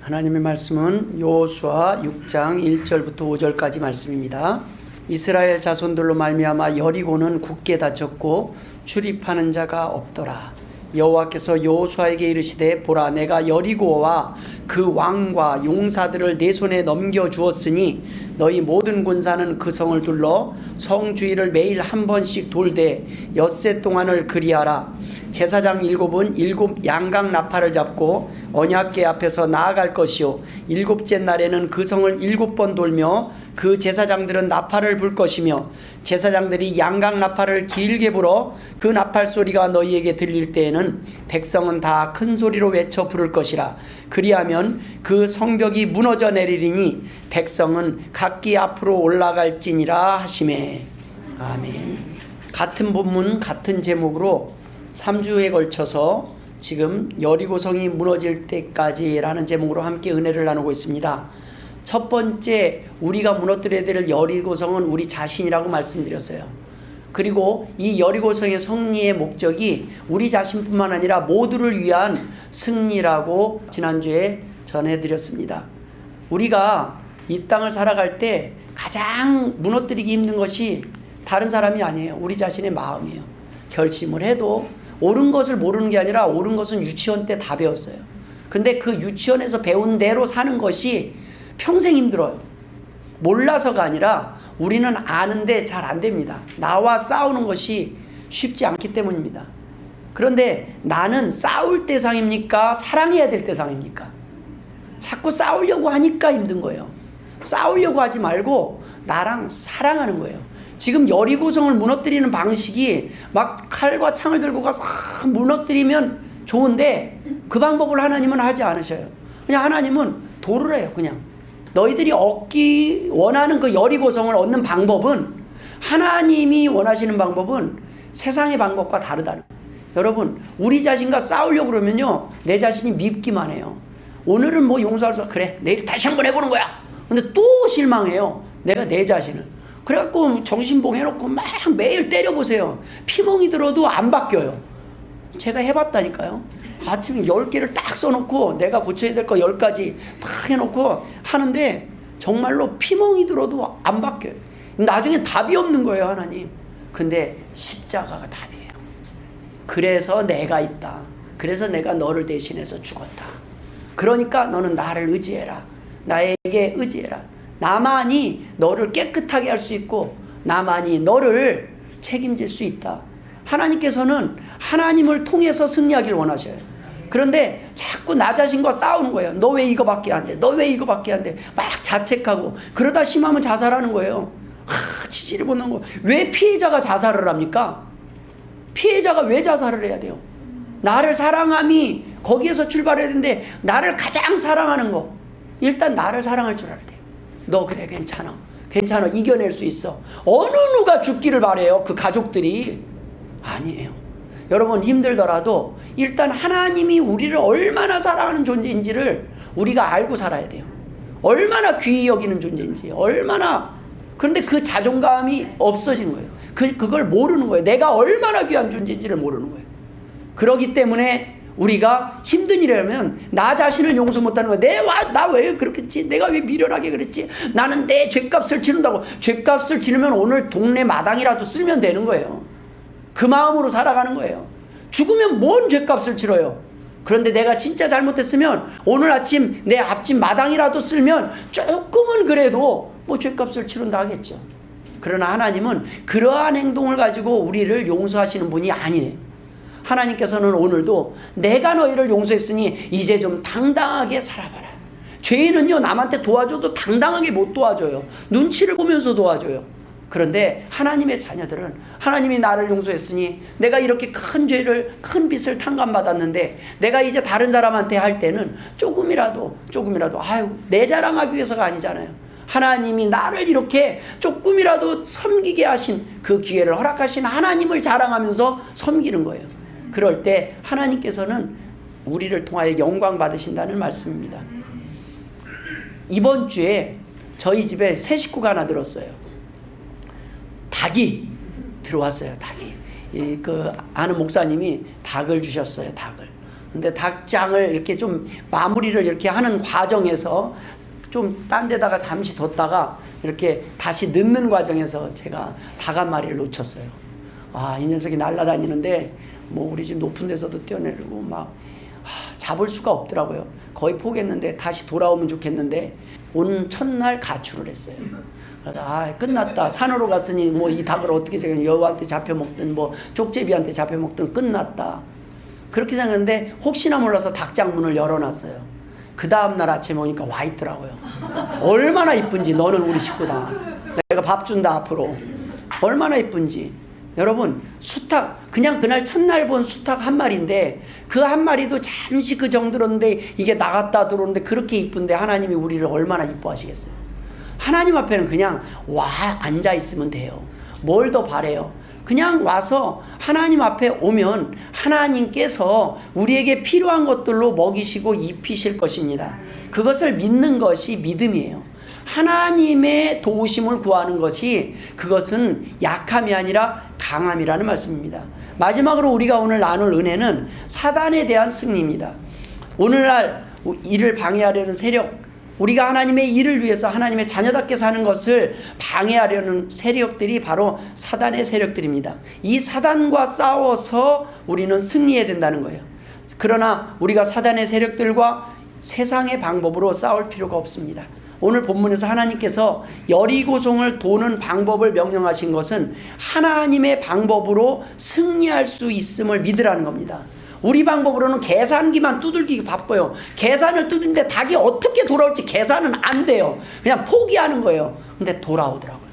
하나님의 말씀은 여호수아 6장 1절부터 5절까지 말씀입니다. 이스라엘 자손들로 말미암아 여리고는 굳게 닫혔고 출입하는 자가 없더라. 여호와께서 여호수아에게 이르시되 보라, 내가 여리고와 그 왕과 용사들을 내 손에 넘겨 주었으니 너희 모든 군사는 그 성을 둘러 성 주위를 매일 한 번씩 돌되 엿새 동안을 그리하라. 제사장 7은 7 양각 나팔을 잡고 언약궤 앞에서 나아갈 것이요, 7째 날에는 그 성을 7번 돌며 그 제사장들은 나팔을 불 것이며, 제사장들이 양각 나팔을 길게 불어 그 나팔 소리가 너희에게 들릴 때에는 백성은 다 큰 소리로 외쳐 부를 것이라. 그리하면 그 성벽이 무너져 내리리니 백성은 각기 앞으로 올라갈지니라 하시매. 아멘. 같은 본문 같은 제목으로 3주에 걸쳐서 지금 여리고성이 무너질 때까지라는 제목으로 함께 은혜를 나누고 있습니다. 첫 번째, 우리가 무너뜨려야 될 여리고성은 우리 자신이라고 말씀드렸어요. 그리고 이 여리고성의 승리의 목적이 우리 자신뿐만 아니라 모두를 위한 승리라고 지난주에 전해드렸습니다. 우리가 이 땅을 살아갈 때 가장 무너뜨리기 힘든 것이 다른 사람이 아니에요. 우리 자신의 마음이에요. 결심을 해도 옳은 것을 모르는 게 아니라 옳은 것은 유치원 때 다 배웠어요. 근데 그 유치원에서 배운 대로 사는 것이 평생 힘들어요. 몰라서가 아니라 우리는 아는데 잘 안 됩니다. 나와 싸우는 것이 쉽지 않기 때문입니다. 그런데 나는 싸울 대상입니까? 사랑해야 될 대상입니까? 자꾸 싸우려고 하니까 힘든 거예요. 싸우려고 하지 말고 나랑 사랑하는 거예요. 지금 여리고성을 무너뜨리는 방식이 막 칼과 창을 들고 가서 무너뜨리면 좋은데 그 방법을 하나님은 하지 않으셔요. 그냥 하나님은 도를 해요. 그냥 너희들이 얻기 원하는 그 여리고성을 얻는 방법은, 하나님이 원하시는 방법은 세상의 방법과 다르다는 거예요. 여러분, 우리 자신과 싸우려고 그러면요, 내 자신이 밉기만 해요. 오늘은 뭐 용서해서 그래, 내일 다시 한번 해보는 거야. 근데 또 실망해요, 내가 내 자신을. 그래갖고 정신봉 해놓고 막 매일 때려보세요. 피멍이 들어도 안 바뀌어요. 제가 해봤다니까요. 아침에 10개를 딱 써놓고 내가 고쳐야 될 거 10가지 딱 해놓고 하는데 정말로 피멍이 들어도 안 바뀌어요. 나중에 답이 없는 거예요, 하나님. 근데 십자가가 답이에요. 그래서 내가 있다. 그래서 내가 너를 대신해서 죽었다. 그러니까 너는 나를 의지해라. 나에게 의지해라. 나만이 너를 깨끗하게 할 수 있고 나만이 너를 책임질 수 있다. 하나님께서는 하나님을 통해서 승리하기를 원하셔요. 그런데 자꾸 나 자신과 싸우는 거예요. 너 왜 이거밖에 안 돼? 너 왜 이거밖에 안 돼? 막 자책하고 그러다 심하면 자살하는 거예요. 지지를 못하는 거예요. 왜 피해자가 자살을 합니까? 피해자가 왜 자살을 해야 돼요? 나를 사랑함이 거기에서 출발해야 되는데, 나를 가장 사랑하는 거, 일단 나를 사랑할 줄 알아야 돼요. 너 그래, 괜찮아, 괜찮아, 이겨낼 수 있어. 어느 누가 죽기를 바래요? 그 가족들이. 아니에요. 여러분, 힘들더라도 일단 하나님이 우리를 얼마나 사랑하는 존재인지를 우리가 알고 살아야 돼요. 얼마나 귀히 여기는 존재인지, 얼마나. 그런데 그 자존감이 없어진 거예요. 그걸 모르는 거예요. 내가 얼마나 귀한 존재인지를 모르는 거예요. 그렇기 때문에 우리가 힘든 일이라면 나 자신을 용서 못하는 거예요. 나 왜 그렇겠지? 내가 왜 미련하게 그랬지? 나는 내 죗값을 치른다고. 죗값을 치르면 오늘 동네 마당이라도 쓸면 되는 거예요. 그 마음으로 살아가는 거예요. 죽으면 뭔 죗값을 치러요? 그런데 내가 진짜 잘못했으면 오늘 아침 내 앞집 마당이라도 쓸면 조금은 그래도 뭐 죗값을 치른다 하겠죠. 그러나 하나님은 그러한 행동을 가지고 우리를 용서하시는 분이 아니에요. 하나님께서는 오늘도 내가 너희를 용서했으니 이제 좀 당당하게 살아봐라. 죄인은요, 남한테 도와줘도 당당하게 못 도와줘요. 눈치를 보면서 도와줘요. 그런데 하나님의 자녀들은, 하나님이 나를 용서했으니 내가 이렇게 큰 죄를, 큰 빚을 탕감받았는데 내가 이제 다른 사람한테 할 때는 조금이라도 내 자랑하기 위해서가 아니잖아요. 하나님이 나를 이렇게 조금이라도 섬기게 하신 그 기회를 허락하신 하나님을 자랑하면서 섬기는 거예요. 그럴 때 하나님께서는 우리를 통하여 영광 받으신다는 말씀입니다. 이번 주에 저희 집에 새 식구가 하나 들었어요. 닭이 들어왔어요. 닭이. 그 아는 목사님이 닭을 주셨어요. 닭을. 근데 닭장을 이렇게 좀 마무리를 이렇게 하는 과정에서 좀 딴 데다가 잠시 뒀다가 이렇게 다시 넣는 과정에서 제가 닭 한 마리를 놓쳤어요. 아, 이 녀석이 날아다니는데 뭐 우리 집 높은 데서도 뛰어내리고 막 잡을 수가 없더라고요. 거의 포기했는데 다시 돌아오면 좋겠는데 온 첫날 가출을 했어요. 그래서 끝났다. 산으로 갔으니 뭐 이 닭을 어떻게 여우한테 잡혀먹든 뭐 쪽제비한테 잡혀먹든 끝났다. 그렇게 생각했는데 혹시나 몰라서 닭장 문을 열어놨어요. 그 다음날 아침에 오니까 와 있더라고요. 얼마나 이쁜지. 너는 우리 식구다. 내가 밥 준다 앞으로. 얼마나 이쁜지. 여러분, 수탉, 그냥 그날 첫날 본 수탉 한 마리인데 그 한 마리도 잠시 그 정도였는데 이게 나갔다 들어오는데 그렇게 이쁜데 하나님이 우리를 얼마나 이뻐하시겠어요. 하나님 앞에는 그냥 와 앉아 있으면 돼요. 뭘 더 바래요. 그냥 와서 하나님 앞에 오면 하나님께서 우리에게 필요한 것들로 먹이시고 입히실 것입니다. 그것을 믿는 것이 믿음이에요. 하나님의 도우심을 구하는 것이 그것은 약함이 아니라 강함이라는 말씀입니다. 마지막으로 우리가 오늘 나눌 은혜는 사단에 대한 승리입니다. 오늘날 일을 방해하려는 세력, 우리가 하나님의 일을 위해서 하나님의 자녀답게 사는 것을 방해하려는 세력들이 바로 사단의 세력들입니다. 이 사단과 싸워서 우리는 승리해야 된다는 거예요. 그러나 우리가 사단의 세력들과 세상의 방법으로 싸울 필요가 없습니다. 오늘 본문에서 하나님께서 여리고성을 도는 방법을 명령하신 것은 하나님의 방법으로 승리할 수 있음을 믿으라는 겁니다. 우리 방법으로는 계산기만 두들기기 바빠요. 계산을 두드리는데 닭이 어떻게 돌아올지 계산은 안 돼요. 그냥 포기하는 거예요. 근데 돌아오더라고요.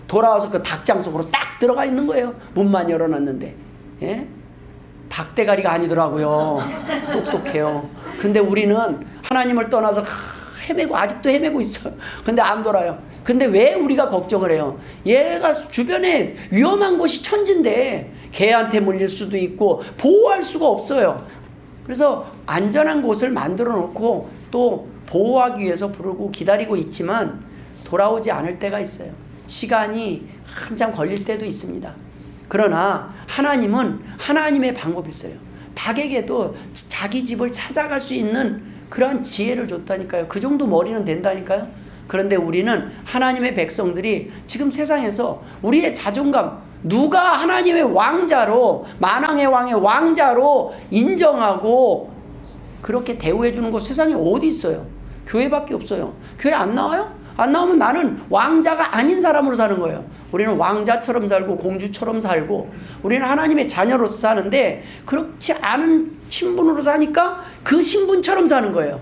돌아와서 그 닭장 속으로 딱 들어가 있는 거예요. 문만 열어놨는데. 예? 닭대가리가 아니더라고요. 똑똑해요. 근데 우리는 하나님을 떠나서 헤매고 아직도 헤매고 있어요. 근데 안 돌아요. 근데 왜 우리가 걱정을 해요? 얘가 주변에 위험한 곳이 천진데 개한테 물릴 수도 있고 보호할 수가 없어요. 그래서 안전한 곳을 만들어 놓고 또 보호하기 위해서 부르고 기다리고 있지만 돌아오지 않을 때가 있어요. 시간이 한참 걸릴 때도 있습니다. 그러나 하나님은 하나님의 방법이 있어요. 닭에게도 자기 집을 찾아갈 수 있는 그러한 지혜를 줬다니까요. 그 정도 머리는 된다니까요. 그런데 우리는 하나님의 백성들이 지금 세상에서 우리의 자존감, 누가 하나님의 왕자로, 만왕의 왕의 왕자로 인정하고 그렇게 대우해 주는 곳 세상에 어디 있어요? 교회밖에 없어요. 교회 안 나와요? 안 나오면 나는 왕자가 아닌 사람으로 사는 거예요. 우리는 왕자처럼 살고 공주처럼 살고 우리는 하나님의 자녀로서 사는데 그렇지 않은 신분으로 사니까 그 신분처럼 사는 거예요.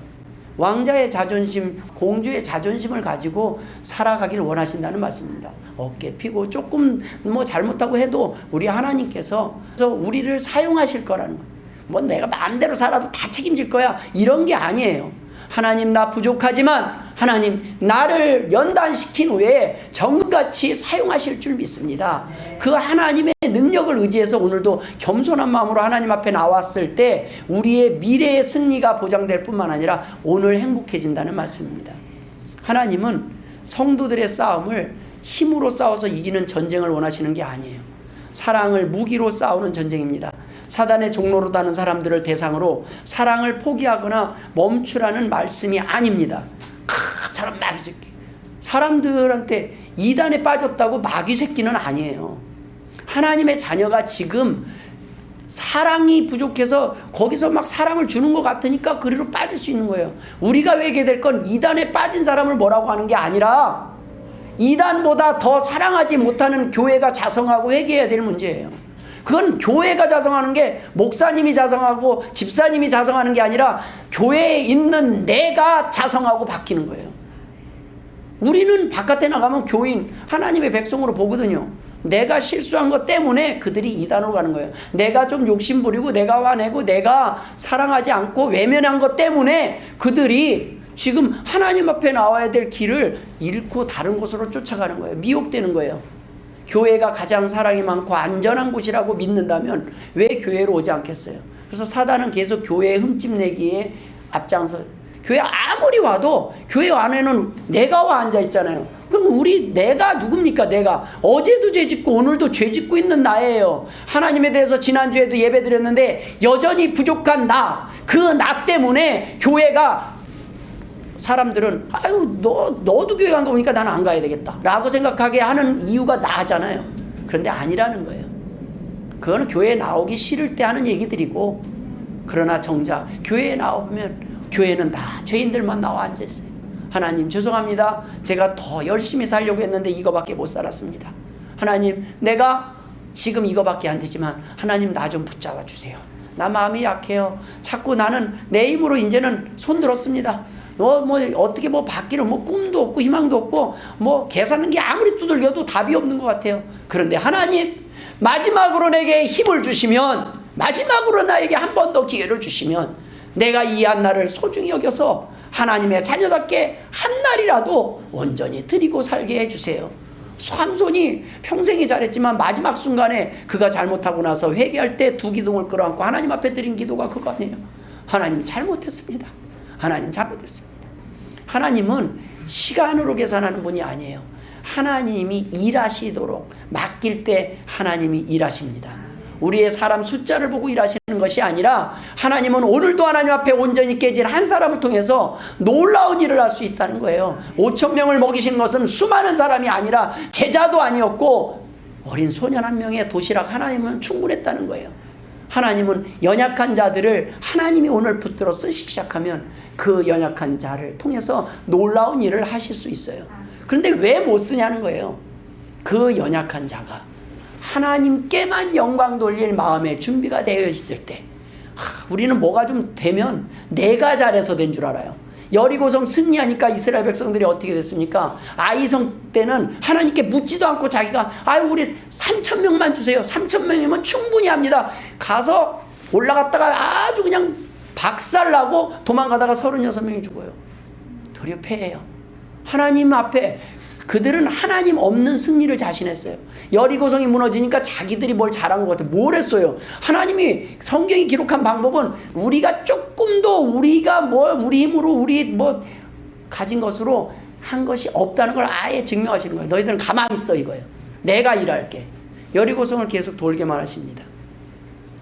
왕자의 자존심, 공주의 자존심을 가지고 살아가길 원하신다는 말씀입니다. 어깨 피고 조금 뭐 잘못하고 해도 우리 하나님께서 우리를 사용하실 거라는 거예요. 뭐 내가 마음대로 살아도 다 책임질 거야 이런 게 아니에요. 하나님 나 부족하지만 하나님 나를 연단시킨 후에 정금같이 사용하실 줄 믿습니다. 그 하나님의 능력을 의지해서 오늘도 겸손한 마음으로 하나님 앞에 나왔을 때 우리의 미래의 승리가 보장될 뿐만 아니라 오늘 행복해진다는 말씀입니다. 하나님은 성도들의 싸움을 힘으로 싸워서 이기는 전쟁을 원하시는 게 아니에요. 사랑을 무기로 싸우는 전쟁입니다. 사단의 종로로 다는 사람들을 대상으로 사랑을 포기하거나 멈추라는 말씀이 아닙니다. 저런 마귀 새끼. 사람들한테 이단에 빠졌다고 마귀 새끼는 아니에요. 하나님의 자녀가 지금 사랑이 부족해서 거기서 막 사랑을 주는 것 같으니까 그리로 빠질 수 있는 거예요. 우리가 회개될 건 이단에 빠진 사람을 뭐라고 하는 게 아니라 이단보다 더 사랑하지 못하는 교회가 자성하고 회개해야 될 문제예요. 그건 교회가 자성하는 게 목사님이 자성하고 집사님이 자성하는 게 아니라 교회에 있는 내가 자성하고 바뀌는 거예요. 우리는 바깥에 나가면 교인, 하나님의 백성으로 보거든요. 내가 실수한 것 때문에 그들이 이단으로 가는 거예요. 내가 좀 욕심부리고 내가 화내고 내가 사랑하지 않고 외면한 것 때문에 그들이 지금 하나님 앞에 나와야 될 길을 잃고 다른 곳으로 쫓아가는 거예요. 미혹되는 거예요. 교회가 가장 사랑이 많고 안전한 곳이라고 믿는다면 왜 교회로 오지 않겠어요? 그래서 사단은 계속 교회에 흠집내기에 앞장서. 교회 아무리 와도 교회 안에는 내가 와 앉아 있잖아요. 그럼 그럼 내가 누굽니까? 내가 어제도 죄 짓고 오늘도 죄 짓고 있는 나예요. 하나님에 대해서 지난주에도 예배 드렸는데 여전히 부족한 그 나 때문에 교회가, 사람들은 아유 너도 교회 간 거 보니까 나는 안 가야 되겠다 라고 생각하게 하는 이유가 나잖아요. 그런데 아니라는 거예요. 그거는 교회에 나오기 싫을 때 하는 얘기들이고, 그러나 정작 교회에 나오면 교회는 다 죄인들만 나와 앉아있어요. 하나님 죄송합니다. 제가 더 열심히 살려고 했는데 이거밖에 못 살았습니다. 하나님 내가 지금 이거밖에 안 되지만 하나님 나 좀 붙잡아 주세요. 나 마음이 약해요. 자꾸 나는 내 힘으로 이제는 손 들었습니다. 어떻게 바뀌는 꿈도 없고 희망도 없고 계산하는 게 아무리 두들겨도 답이 없는 것 같아요. 그런데 하나님 마지막으로 내게 힘을 주시면, 마지막으로 나에게 한 번 더 기회를 주시면 내가 이 한 날을 소중히 여겨서 하나님의 자녀답게 한 날이라도 온전히 드리고 살게 해주세요. 삼손이 평생이 잘했지만 마지막 순간에 그가 잘못하고 나서 회개할 때 두 기둥을 끌어안고 하나님 앞에 드린 기도가 그거 아니에요. 하나님 잘못했습니다. 하나님 잘못했습니다. 하나님은 시간으로 계산하는 분이 아니에요. 하나님이 일하시도록 맡길 때 하나님이 일하십니다. 우리의 사람 숫자를 보고 일하시는 것이 아니라 하나님은 오늘도 하나님 앞에 온전히 깨진 한 사람을 통해서 놀라운 일을 할 수 있다는 거예요. 5,000명을 먹이신 것은 수많은 사람이 아니라 제자도 아니었고 어린 소년 한 명의 도시락 하나님은 충분했다는 거예요. 하나님은 연약한 자들을 하나님이 오늘 붙들어 쓰시기 시작하면 그 연약한 자를 통해서 놀라운 일을 하실 수 있어요. 그런데 왜 못 쓰냐는 거예요. 그 연약한 자가 하나님께만 영광 돌릴 마음의 준비가 되어 있을 때, 우리는 뭐가 좀 되면 내가 잘해서 된 줄 알아요. 여리고성 승리하니까 이스라엘 백성들이 어떻게 됐습니까? 아이성 때는 하나님께 묻지도 않고 자기가 우리 3,000명만 주세요. 3,000명이면 충분히 합니다. 가서 올라갔다가 아주 그냥 박살나고 도망가다가 36명이 죽어요. 도리어 패해요. 하나님 앞에 그들은 하나님 없는 승리를 자신했어요. 여리고성이 무너지니까 자기들이 뭘 잘한 것 같아요. 뭘 했어요? 하나님이 성경이 기록한 방법은 우리가 조금 더 우리가 우리 힘으로 우리 가진 것으로 한 것이 없다는 걸 아예 증명하시는 거예요. 너희들은 가만히 있어 이거예요. 내가 일할게. 여리고성을 계속 돌게만 하십니다.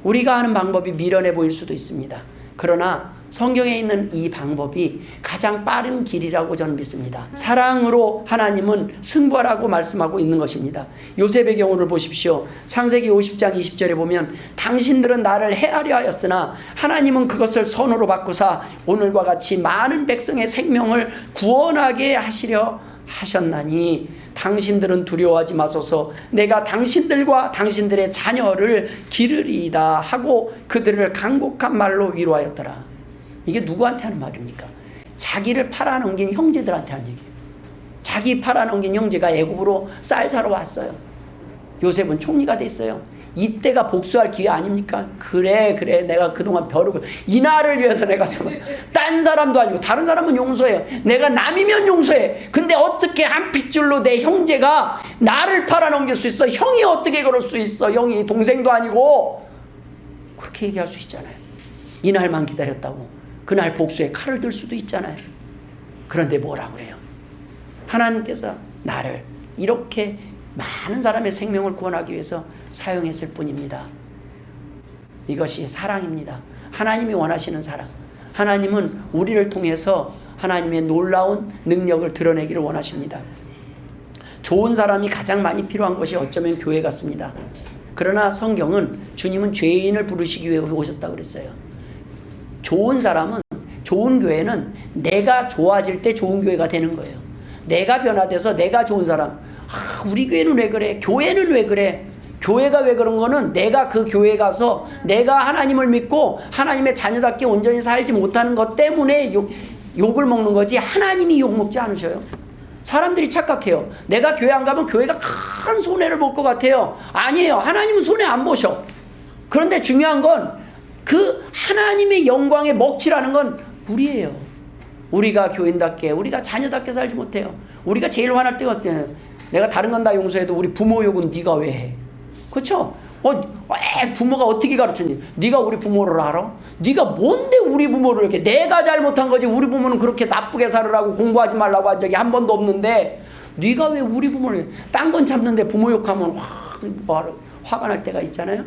우리가 하는 방법이 미련해 보일 수도 있습니다. 그러나 성경에 있는 이 방법이 가장 빠른 길이라고 저는 믿습니다. 사랑으로 하나님은 승부하라고 말씀하고 있는 것입니다. 요셉의 경우를 보십시오. 창세기 50장 20절에 보면 당신들은 나를 해하려 하였으나 하나님은 그것을 선으로 바꾸사 오늘과 같이 많은 백성의 생명을 구원하게 하시려 하셨나니 당신들은 두려워하지 마소서. 내가 당신들과 당신들의 자녀를 기르리이다 하고 그들을 간곡한 말로 위로하였더라. 이게 누구한테 하는 말입니까? 자기를 팔아넘긴 형제들한테 하는 얘기예요. 자기 팔아넘긴 형제가 애굽으로 쌀 사러 왔어요. 요셉은 총리가 됐어요. 이때가 복수할 기회 아닙니까? 그래 내가 그동안 벼르고 이 나라를 위해서 내가 딴 사람도 아니고 다른 사람은 용서해요. 내가 남이면 용서해. 근데 어떻게 한 핏줄로 내 형제가 나를 팔아넘길 수 있어? 형이 어떻게 그럴 수 있어? 형이 동생도 아니고. 그렇게 얘기할 수 있잖아요. 이날만 기다렸다고 그날 복수의 칼을 들 수도 있잖아요. 그런데 뭐라고 그래요? 하나님께서 나를 이렇게 많은 사람의 생명을 구원하기 위해서 사용했을 뿐입니다. 이것이 사랑입니다. 하나님이 원하시는 사랑. 하나님은 우리를 통해서 하나님의 놀라운 능력을 드러내기를 원하십니다. 좋은 사람이 가장 많이 필요한 것이 어쩌면 교회 같습니다. 그러나 성경은 주님은 죄인을 부르시기 위해 오셨다고 그랬어요. 좋은 사람은, 좋은 교회는 내가 좋아질 때 좋은 교회가 되는 거예요. 내가 변화돼서 내가 좋은 사람. 우리 교회는 왜 그래? 교회는 왜 그래? 교회가 왜 그런 거는 내가 그 교회에 가서 내가 하나님을 믿고 하나님의 자녀답게 온전히 살지 못하는 것 때문에 욕을 먹는 거지 하나님이 욕 먹지 않으셔요. 사람들이 착각해요. 내가 교회 안 가면 교회가 큰 손해를 볼 것 같아요. 아니에요. 하나님은 손해 안 보셔. 그런데 중요한 건 그 하나님의 영광의 먹칠하는 건 우리예요. 우리가 교인답게, 우리가 자녀답게 살지 못해요. 우리가 제일 화날 때가 어때요? 내가 다른 건 다 용서해도 우리 부모 욕은 네가 왜 해? 그렇죠? 부모가 어떻게 가르쳤니? 네가 우리 부모를 알아? 네가 뭔데 우리 부모를 이렇게, 내가 잘못한 거지 우리 부모는 그렇게 나쁘게 살으라고 공부하지 말라고 한 적이 한 번도 없는데 네가 왜 우리 부모를 딴 건 참는데 부모 욕하면 화가 날 때가 있잖아요.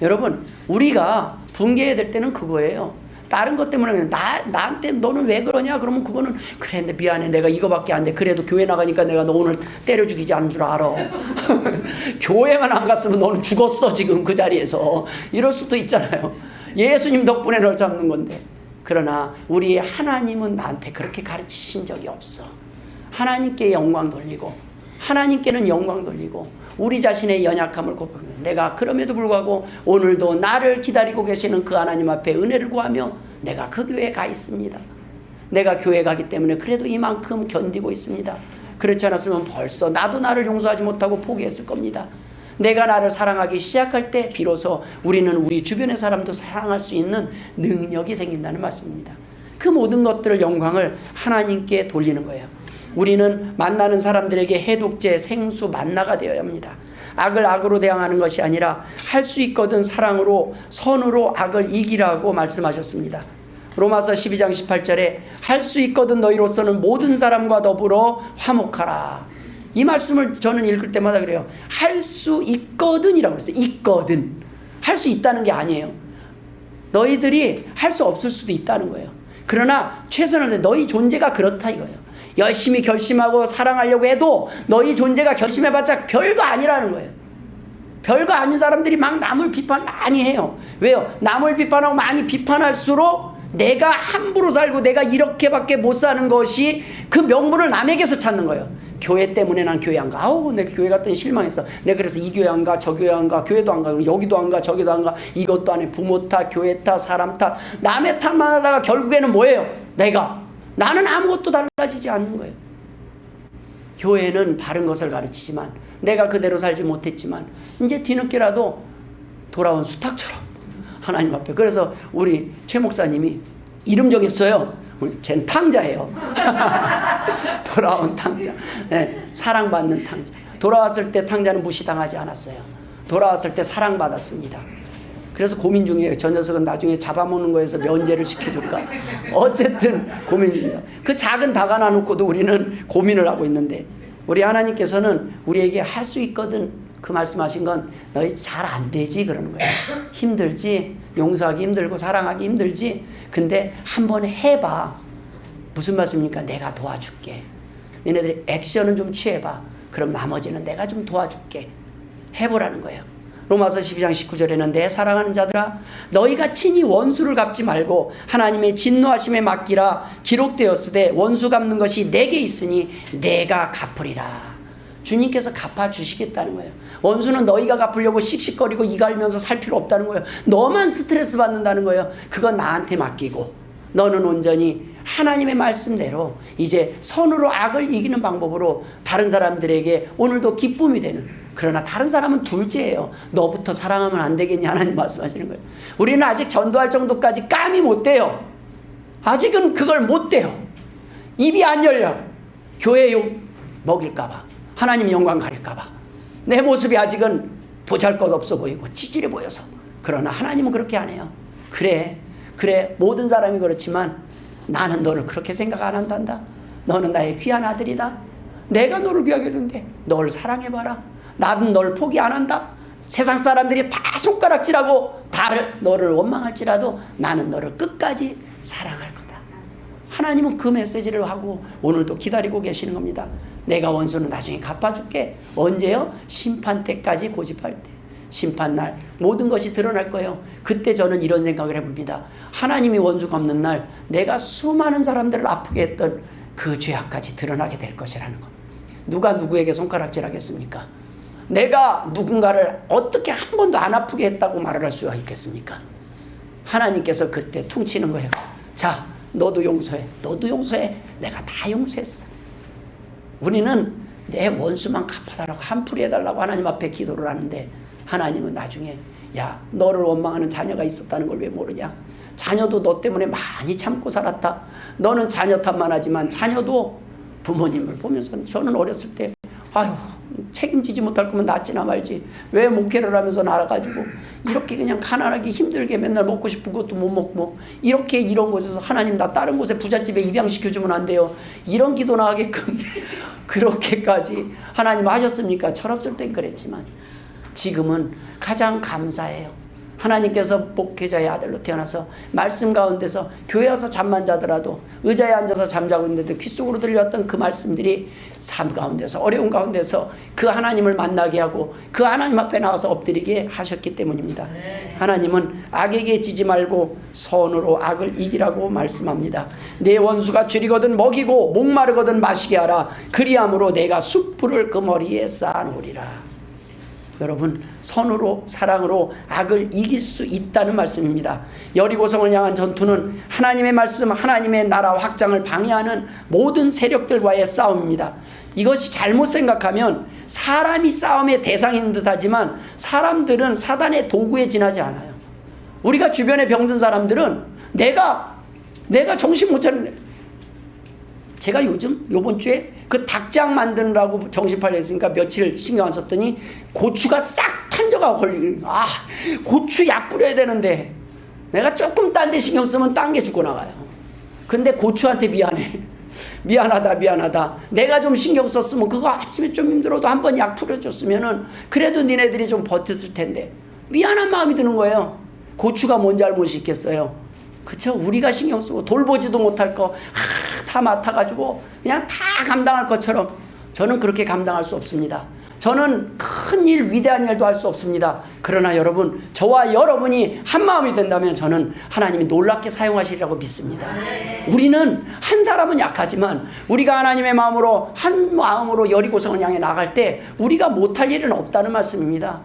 여러분, 우리가 분개해야 될 때는 그거예요. 다른 것 때문에 나한테 너는 왜 그러냐? 그러면 그거는 그래, 미안해, 내가 이거밖에 안 돼. 그래도 교회 나가니까 내가 너 오늘 때려 죽이지 않은 줄 알아. 교회만 안 갔으면 너는 죽었어 지금 그 자리에서. 이럴 수도 있잖아요. 예수님 덕분에 널 잡는 건데. 그러나 우리 하나님은 나한테 그렇게 가르치신 적이 없어. 하나님께 영광 돌리고, 하나님께는 영광 돌리고, 우리 자신의 연약함을 고백하면, 내가 그럼에도 불구하고 오늘도 나를 기다리고 계시는 그 하나님 앞에 은혜를 구하며 내가 그 교회에 가 있습니다. 내가 교회 가기 때문에 그래도 이만큼 견디고 있습니다. 그렇지 않았으면 벌써 나도 나를 용서하지 못하고 포기했을 겁니다. 내가 나를 사랑하기 시작할 때 비로소 우리는 우리 주변의 사람도 사랑할 수 있는 능력이 생긴다는 말씀입니다. 그 모든 것들을, 영광을 하나님께 돌리는 거예요. 우리는 만나는 사람들에게 해독제, 생수, 만나가 되어야 합니다. 악을 악으로 대항하는 것이 아니라 할 수 있거든 사랑으로, 선으로 악을 이기라고 말씀하셨습니다. 로마서 12장 18절에 할 수 있거든 너희로서는 모든 사람과 더불어 화목하라. 이 말씀을 저는 읽을 때마다 그래요. 할 수 있거든이라고 그랬어요. 있거든. 할 수 있다는 게 아니에요. 너희들이 할 수 없을 수도 있다는 거예요. 그러나 최선을 다해 너희 존재가 그렇다 이거예요. 열심히 결심하고 사랑하려고 해도 너희 존재가 결심해봤자 별거 아니라는 거예요. 별거 아닌 사람들이 막 남을 비판 많이 해요. 왜요? 남을 비판하고 많이 비판할수록 내가 함부로 살고 내가 이렇게밖에 못 사는 것이 그 명분을 남에게서 찾는 거예요. 교회 때문에 난 교회 안 가. 아우, 내가 교회 갔더니 실망했어. 내가 그래서 이 교회 안 가, 저 교회 안 가, 교회도 안 가, 여기도 안 가, 저기도 안 가. 이것도 안 해. 부모 탓, 교회 탓, 사람 탓, 남의 탓만 하다가 결국에는 뭐예요? 나는 아무것도 달라지지 않는 거예요. 교회는 바른 것을 가르치지만 내가 그대로 살지 못했지만 이제 뒤늦게라도 돌아온 수탉처럼 하나님 앞에. 그래서 우리 최 목사님이 이름 정했어요. 쟨 탕자예요. 돌아온 탕자. 네, 사랑받는 탕자. 돌아왔을 때 탕자는 무시당하지 않았어요. 돌아왔을 때 사랑받았습니다. 그래서 고민 중이에요. 저 녀석은 나중에 잡아먹는 거에서 면제를 시켜줄까? 어쨌든 고민 중입니다. 그 작은 닭 하나 놓고도 우리는 고민을 하고 있는데, 우리 하나님께서는 우리에게 할 수 있거든 그 말씀하신 건 너희 잘 안 되지 그러는 거예요. 힘들지, 용서하기 힘들고 사랑하기 힘들지, 근데 한번 해봐. 무슨 말씀입니까? 내가 도와줄게. 너네들이 액션은 좀 취해봐. 그럼 나머지는 내가 좀 도와줄게. 해보라는 거예요. 로마서 12장 19절에는 내 사랑하는 자들아 너희가 친히 원수를 갚지 말고 하나님의 진노하심에 맡기라. 기록되었으되 원수 갚는 것이 내게 있으니 내가 갚으리라. 주님께서 갚아주시겠다는 거예요. 원수는 너희가 갚으려고 씩씩거리고 이갈면서 살 필요 없다는 거예요. 너만 스트레스 받는다는 거예요. 그건 나한테 맡기고 너는 온전히 하나님의 말씀대로 이제 선으로 악을 이기는 방법으로 다른 사람들에게 오늘도 기쁨이 되는. 그러나 다른 사람은 둘째예요. 너부터 사랑하면 안 되겠냐 하나님 말씀하시는 거예요. 우리는 아직 전도할 정도까지 감이 못 돼요. 아직은 그걸 못 돼요. 입이 안 열려. 교회 욕 먹일까 봐, 하나님 영광 가릴까 봐, 내 모습이 아직은 보잘것없어 보이고 찌질해 보여서. 그러나 하나님은 그렇게 안 해요. 그래 모든 사람이 그렇지만 나는 너를 그렇게 생각 안 한단다. 너는 나의 귀한 아들이다. 내가 너를 귀하게 여기는데 널 사랑해봐라. 나는 널 포기 안 한다. 세상 사람들이 다 손가락질하고 너를 원망할지라도 나는 너를 끝까지 사랑할 거다. 하나님은 그 메시지를 하고 오늘도 기다리고 계시는 겁니다. 내가 원수는 나중에 갚아줄게. 언제요? 심판 때까지 고집할 때. 심판날 모든 것이 드러날 거예요. 그때 저는 이런 생각을 해봅니다. 하나님이 원수 갚는 날 내가 수많은 사람들을 아프게 했던 그 죄악까지 드러나게 될 것이라는 것. 누가 누구에게 손가락질 하겠습니까? 내가 누군가를 어떻게 한 번도 안 아프게 했다고 말을 할 수가 있겠습니까? 하나님께서 그때 퉁치는 거예요. 자, 너도 용서해. 너도 용서해. 내가 다 용서했어. 우리는 내 원수만 갚아달라고, 한풀이 해달라고 하나님 앞에 기도를 하는데 하나님은 나중에 야, 너를 원망하는 자녀가 있었다는 걸 왜 모르냐? 자녀도 너 때문에 많이 참고 살았다. 너는 자녀 탓만 하지만 자녀도 부모님을 보면서, 저는 어렸을 때 아유, 책임지지 못할 거면 낫지나 말지. 왜 목회를 하면서 나가지고 이렇게 그냥 가난하게 힘들게 맨날 먹고 싶은 것도 못 먹고 이렇게 이런 곳에서 하나님 나 다른 곳에 부잣집에 입양시켜주면 안 돼요. 이런 기도나 하게끔 그렇게까지 하나님 하셨습니까? 철없을 땐 그랬지만 지금은 가장 감사해요. 하나님께서 목회자의 아들로 태어나서 말씀 가운데서 교회 와서 잠만 자더라도 의자에 앉아서 잠자고 있는데도 귀 속으로 들려왔던 그 말씀들이 삶 가운데서 어려운 가운데서 그 하나님을 만나게 하고 그 하나님 앞에 나와서 엎드리게 하셨기 때문입니다. 하나님은 악에게 지지 말고 선으로 악을 이기라고 말씀합니다. 내 원수가 줄이거든 먹이고 목마르거든 마시게 하라. 그리함으로 내가 숯불을 그 머리에 쌓아놓으리라. 여러분, 선으로 사랑으로 악을 이길 수 있다는 말씀입니다. 여리고성을 향한 전투는 하나님의 말씀, 하나님의 나라 확장을 방해하는 모든 세력들과의 싸움입니다. 이것이 잘못 생각하면 사람이 싸움의 대상인 듯하지만 사람들은 사단의 도구에 지나지 않아요. 우리가 주변에 병든 사람들은 내가 정신 못 차리는데, 제가 요번 주에 그 닭장 만드느라고 정신 팔려 있으니까 며칠 신경 안 썼더니 고추가 싹 탄저가 걸리고, 고추 약 뿌려야 되는데 내가 조금 딴 데 신경 쓰면 딴 게 죽고 나가요. 근데 고추한테 미안하다. 내가 좀 신경 썼으면 그거 아침에 좀 힘들어도 한번 약 뿌려줬으면은 그래도 니네들이 좀 버텼을 텐데, 미안한 마음이 드는 거예요. 고추가 뭔 잘못이 있겠어요. 그쵸? 우리가 신경 쓰고 돌보지도 못할 거 다 맡아가지고 그냥 다 감당할 것처럼, 저는 그렇게 감당할 수 없습니다. 저는 큰 일, 위대한 일도 할 수 없습니다. 그러나 여러분, 저와 여러분이 한 마음이 된다면 저는 하나님이 놀랍게 사용하시리라고 믿습니다. 우리는 한 사람은 약하지만 우리가 하나님의 마음으로 한 마음으로 여리고성을 향해 나갈 때 우리가 못할 일은 없다는 말씀입니다.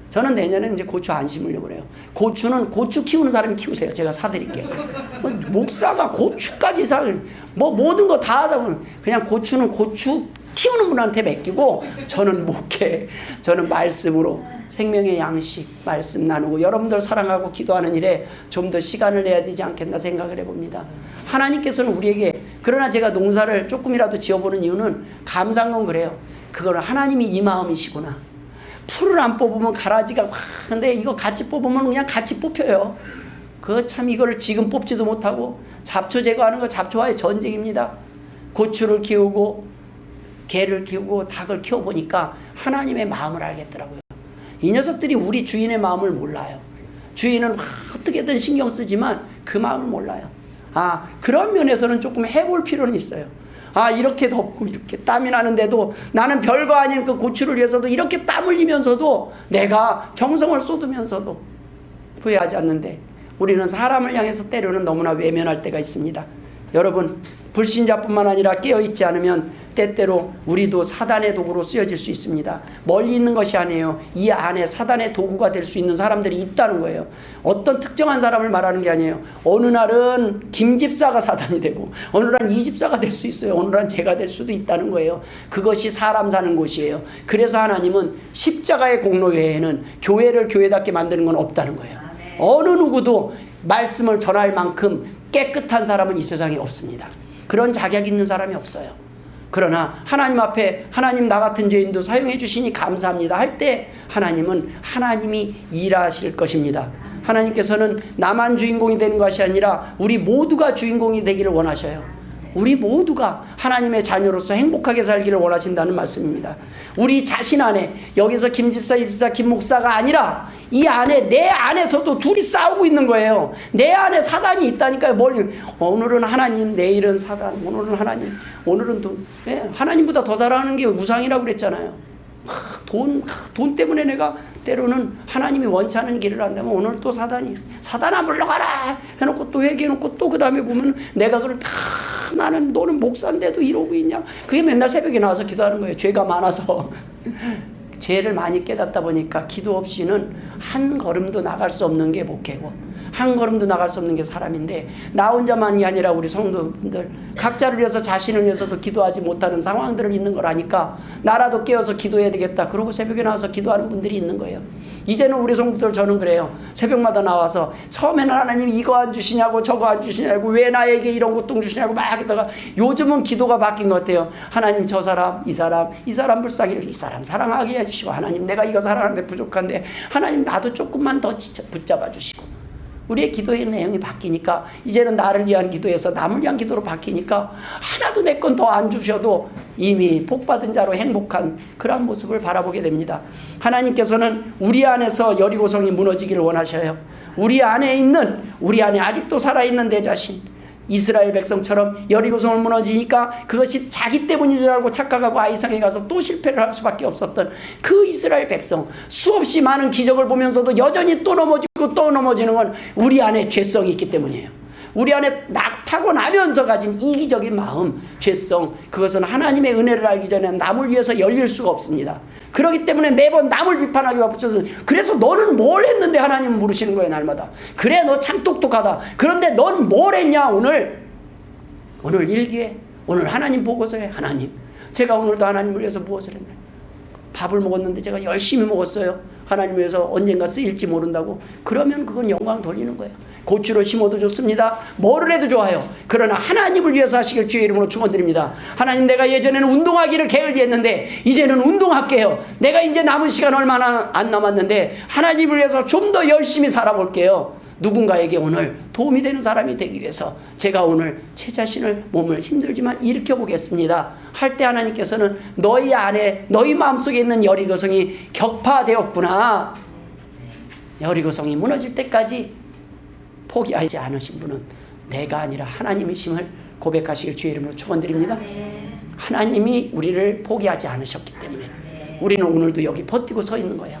저는 내년에는 이제 고추 안 심으려고 그래요. 고추는 고추 키우는 사람이 키우세요. 제가 사드릴게요. 목사가 고추까지 모든 거 다 하다 보면 그냥 고추는 고추 키우는 분한테 맡기고 저는 저는 말씀으로 생명의 양식 말씀 나누고 여러분들 사랑하고 기도하는 일에 좀 더 시간을 내야 되지 않겠나 생각을 해봅니다. 하나님께서는 우리에게, 그러나 제가 농사를 조금이라도 지어보는 이유는 감사한 건 그래요. 그거는 하나님이 이 마음이시구나. 풀을 안 뽑으면 가라지가 근데 이거 같이 뽑으면 그냥 같이 뽑혀요. 참 이거를 지금 뽑지도 못하고 잡초 제거하는 거 잡초와의 전쟁입니다. 고추를 키우고 개를 키우고 닭을 키워보니까 하나님의 마음을 알겠더라고요. 이 녀석들이 우리 주인의 마음을 몰라요. 주인은 어떻게든 신경 쓰지만 그 마음을 몰라요. 그런 면에서는 조금 해볼 필요는 있어요. 이렇게 덥고 이렇게 땀이 나는데도 나는 별거 아닌 그 고추를 위해서도 이렇게 땀 흘리면서도 내가 정성을 쏟으면서도 후회하지 않는데, 우리는 사람을 향해서 때로는 너무나 외면할 때가 있습니다. 여러분, 불신자뿐만 아니라 깨어있지 않으면 때때로 우리도 사단의 도구로 쓰여질 수 있습니다. 멀리 있는 것이 아니에요. 이 안에 사단의 도구가 될 수 있는 사람들이 있다는 거예요. 어떤 특정한 사람을 말하는 게 아니에요. 어느 날은 김 집사가 사단이 되고 어느 날은 이 집사가 될 수 있어요. 어느 날은 제가 될 수도 있다는 거예요. 그것이 사람 사는 곳이에요. 그래서 하나님은 십자가의 공로 외에는 교회를 교회답게 만드는 건 없다는 거예요. 어느 누구도 말씀을 전할 만큼 깨끗한 사람은 이 세상에 없습니다. 그런 자격 있는 사람이 없어요. 그러나 하나님 앞에 하나님 나 같은 죄인도 사용해 주시니 감사합니다 할 때 하나님은 하나님이 일하실 것입니다. 하나님께서는 나만 주인공이 되는 것이 아니라 우리 모두가 주인공이 되기를 원하셔요. 우리 모두가 하나님의 자녀로서 행복하게 살기를 원하신다는 말씀입니다. 우리 자신 안에, 여기서 김집사, 입사, 김목사가 아니라 이 안에, 내 안에서도 둘이 싸우고 있는 거예요. 내 안에 사단이 있다니까요. 오늘은 하나님, 내일은 사단, 오늘은 하나님, 오늘은 하나님보다 더 사랑하는 게 우상이라고 그랬잖아요. 돈 때문에 내가 때로는 하나님이 원치 않은 길을 한다면 오늘 또 사단아 물러가라 해놓고 또 회개해놓고 또 그 다음에 보면 내가 너는 목사인데도 이러고 있냐. 그게 맨날 새벽에 나와서 기도하는 거예요. 죄가 많아서 죄를 많이 깨닫다 보니까 기도 없이는 한 걸음도 나갈 수 없는 게 목회고 한 걸음도 나갈 수 없는 게 사람인데, 나 혼자만이 아니라 우리 성도분들 각자를 위해서 자신을 위해서도 기도하지 못하는 상황들을 있는 거라니까 나라도 깨어서 기도해야 되겠다. 그러고 새벽에 나와서 기도하는 분들이 있는 거예요. 이제는 우리 성도들, 저는 그래요. 새벽마다 나와서 처음에는 하나님 이거 안 주시냐고 저거 안 주시냐고 왜 나에게 이런 고통 주시냐고 막 하다가 요즘은 기도가 바뀐 것 같아요. 하나님 저 사람 이 사람 불쌍히 이 사람 사랑하게 해주시고, 하나님 내가 이거 사랑하는데 부족한데 하나님 나도 조금만 더 붙잡아 주시고, 우리의 기도의 내용이 바뀌니까 이제는 나를 위한 기도에서 남을 위한 기도로 바뀌니까 하나도 내 건 더 안 주셔도 이미 복받은 자로 행복한 그런 모습을 바라보게 됩니다. 하나님께서는 우리 안에서 여리고성이 무너지기를 원하셔요. 우리 안에 아직도 살아있는 내 자신, 이스라엘 백성처럼 여리고성을 무너지니까 그것이 자기 때문인 줄 알고 착각하고 아이상에 가서 또 실패를 할 수밖에 없었던 그 이스라엘 백성, 수없이 많은 기적을 보면서도 여전히 또 넘어지고 또 넘어지는 건 우리 안에 죄성이 있기 때문이에요. 우리 안에 타고나면서 가진 이기적인 마음, 죄성, 그것은 하나님의 은혜를 알기 전에 남을 위해서 열릴 수가 없습니다. 그렇기 때문에 매번 남을 비판하기 바쁘셔서, 그래서 너는 뭘 했는데 하나님은 물으시는 거예요, 날마다. 그래, 너 참 똑똑하다. 그런데 넌 뭘 했냐, 오늘 일기에, 오늘 하나님 보고서에, 하나님, 제가 오늘도 하나님을 위해서 무엇을 했나요? 밥을 먹었는데 제가 열심히 먹었어요. 하나님 위해서 언젠가 쓰일지 모른다고. 그러면 그건 영광 돌리는 거예요. 고추를 심어도 좋습니다. 뭐를 해도 좋아요. 그러나 하나님을 위해서 하시길 주의 이름으로 축원드립니다. 하나님, 내가 예전에는 운동하기를 게을리했는데 이제는 운동할게요. 내가 이제 남은 시간 얼마나 안 남았는데 하나님을 위해서 좀 더 열심히 살아볼게요. 누군가에게 오늘 도움이 되는 사람이 되기 위해서 제가 오늘 제 자신을, 몸을 힘들지만 일으켜보겠습니다 할 때 하나님께서는 너희 안에, 너희 마음속에 있는 여리고성이 격파되었구나, 여리고성이 무너질 때까지 포기하지 않으신 분은 내가 아니라 하나님이심을 고백하시길 주의 이름으로 축원드립니다. 하나님이 우리를 포기하지 않으셨기 때문에 우리는 오늘도 여기 버티고 서 있는 거예요.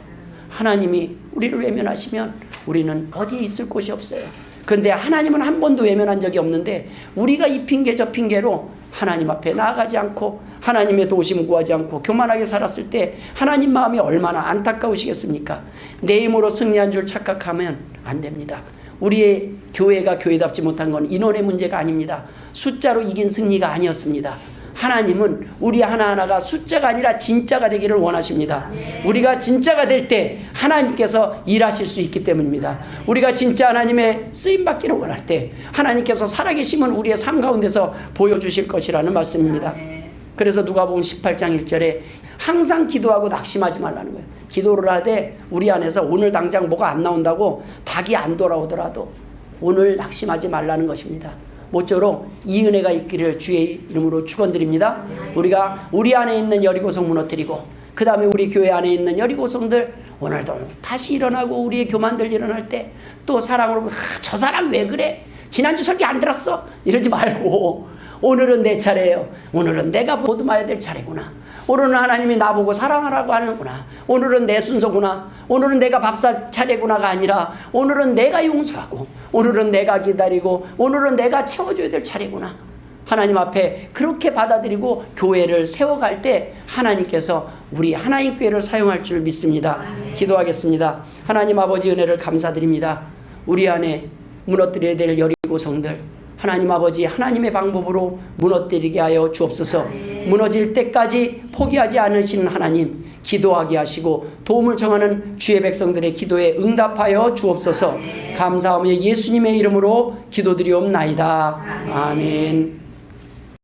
하나님이 우리를 외면하시면 우리는 어디에 있을 곳이 없어요. 그런데 하나님은 한 번도 외면한 적이 없는데 우리가 이 핑계 저 핑계로 하나님 앞에 나아가지 않고 하나님의 도우심 구하지 않고 교만하게 살았을 때 하나님 마음이 얼마나 안타까우시겠습니까? 내 힘으로 승리한 줄 착각하면 안 됩니다. 우리의 교회가 교회답지 못한 건 인원의 문제가 아닙니다. 숫자로 이긴 승리가 아니었습니다. 하나님은 우리 하나하나가 숫자가 아니라 진짜가 되기를 원하십니다. 우리가 진짜가 될 때 하나님께서 일하실 수 있기 때문입니다. 우리가 진짜 하나님의 쓰임받기를 원할 때 하나님께서 살아계심은 우리의 삶 가운데서 보여주실 것이라는 말씀입니다. 그래서 누가복음 18장 1절에 항상 기도하고 낙심하지 말라는 거예요. 기도를 하되 우리 안에서 오늘 당장 뭐가 안 나온다고 닭이 안 돌아오더라도 오늘 낙심하지 말라는 것입니다. 모쪼록 이 은혜가 있기를 주의 이름으로 축원드립니다. 우리가 우리 안에 있는 여리고성 무너뜨리고 그 다음에 우리 교회 안에 있는 여리고성들 오늘도 다시 일어나고 우리의 교만들 일어날 때 또 사랑으로 저 사람 왜 그래? 지난주 설교 안 들었어? 이러지 말고 오늘은 내 차례예요. 오늘은 내가 보듬어야 될 차례구나. 오늘은 하나님이 나보고 사랑하라고 하는구나. 오늘은 내 순서구나. 오늘은 내가 밥 살 차례구나가 아니라 오늘은 내가 용서하고 오늘은 내가 기다리고 오늘은 내가 채워줘야 될 차례구나. 하나님 앞에 그렇게 받아들이고 교회를 세워갈 때 하나님께서 우리 하나님 교회를 사용할 줄 믿습니다. 기도하겠습니다. 하나님 아버지 은혜를 감사드립니다. 우리 안에 무너뜨려야 될 여리고성들 하나님 아버지 하나님의 방법으로 무너뜨리게 하여 주옵소서. 무너질 때까지 포기하지 않으시는 하나님, 기도하게 하시고 도움을 청하는 주의 백성들의 기도에 응답하여 주옵소서. 감사하며 예수님의 이름으로 기도드리옵나이다. 아멘.